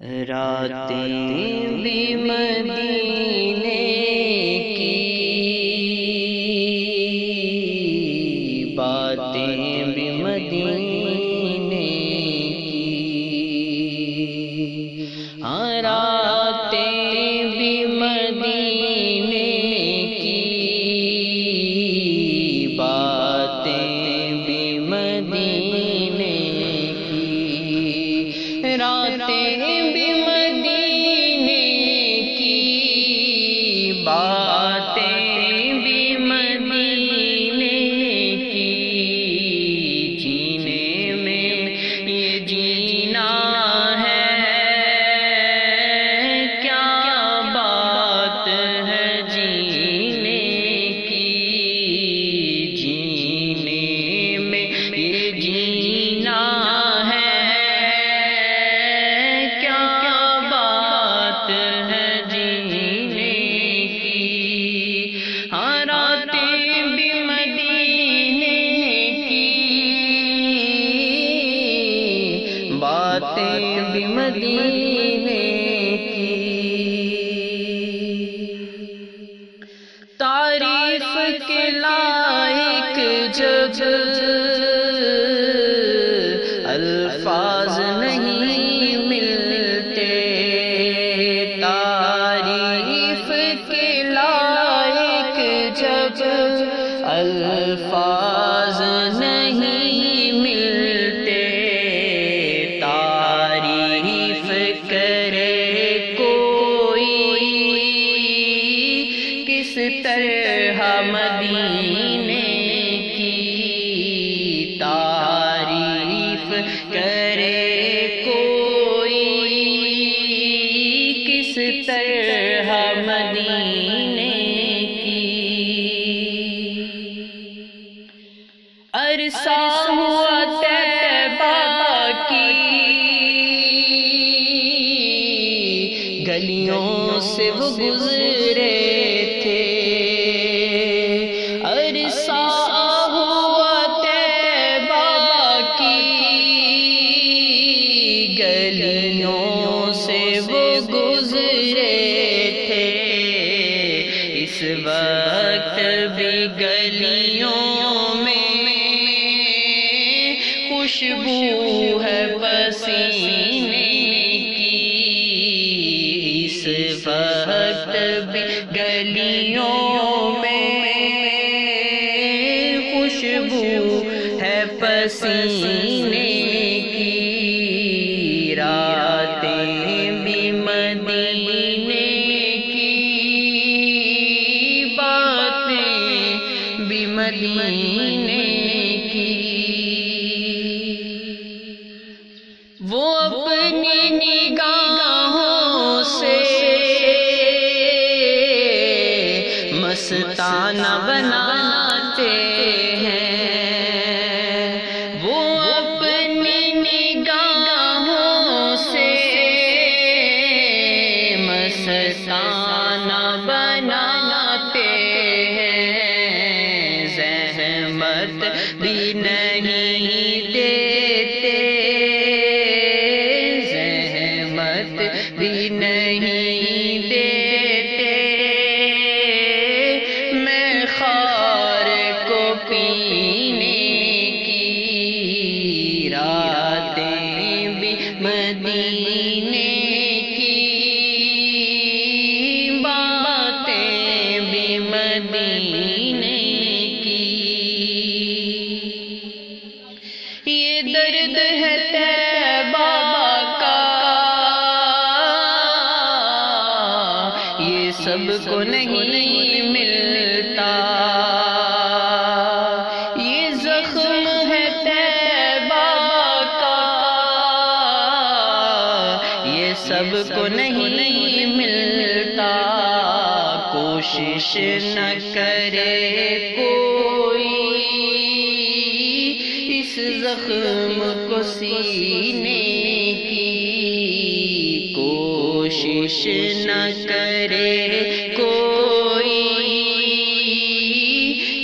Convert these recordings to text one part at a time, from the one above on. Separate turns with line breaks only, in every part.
راتیں بھی مدینے کی، باتیں بھی مدینے کی، ہاں راتیں بھی مدینے کی، باتیں بھی مدینے کی، راتیں بھی مدینے کی، باتیں بھی مدینے کی، جینے میں یہ جینا ہے، کیا بات ہے جینے کی، جینے میں یہ جینا ہے، باتیں بھی مدینے کی، تعریف کے لائق جب الفاظ نہیں ملتے، تعریف کے لائق جب الفاظ نہیں ملتے، تعریف کرے کوئی کس طرح مدینے کی، تعریف کرے کوئی کس طرح مدینے کی، عرصہ ہوا طیبہ کی گلیوں سے وہ گزرے تھے، عرصہ ہوا طیبہ کی گلیوں سے وہ گزرے تھے، اس وقت بھی گلیوں میں خوشبو ہے پسینے کی، اس وقت بھی گلیوں میں خوشبو ہے پسینے کی، راتیں بھی مدینے کی، باتیں بھی مدینے کی، وہ اپنی نگاہوں سے مستانہ بناتے ہیں، وہ اپنی نگاہوں سے مستانہ بناتے ہیں، زحمت بھی نہیں دیتے، زحمت بھی نہیں دیتے، میں خار کو پینے کی، راتیں بھی مدینے کی، باتیں بھی مدینے کی، یہ درد ہے طیبہ کا، یہ سب کو نہیں ملتا، یہ زخم ہے طیبہ کا، یہ سب کو نہیں ملتا، کوشش نہ کرے کوئی اس زخم کو سینے کی، کوشش نہ کرے کوئی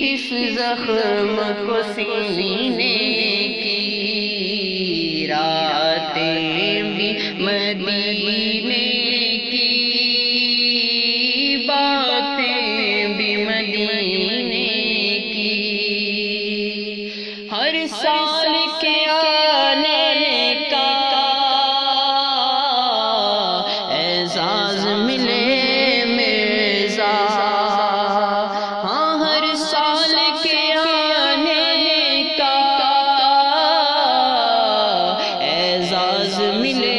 اس زخم کو سینے کی، راتیں بھی مدینے کی باتیں بھی مدینے کی، ہر سال کے آنے کا اعزاز ملے مرزا، ہاں ہر سال کے آنے کا اعزاز ملے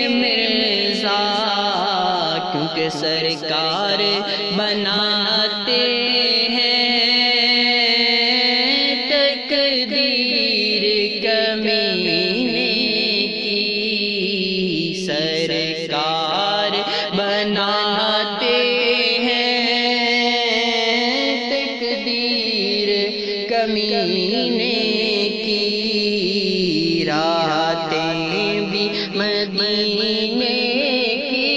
مرزا، کیونکہ سرکار بناتے ہیں تقدیر کمینے کی، سرکار بناتے ہیں تقدیر کمینے کی، راتیں بھی مدینے کی،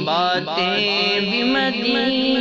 باتیں بھی مدینے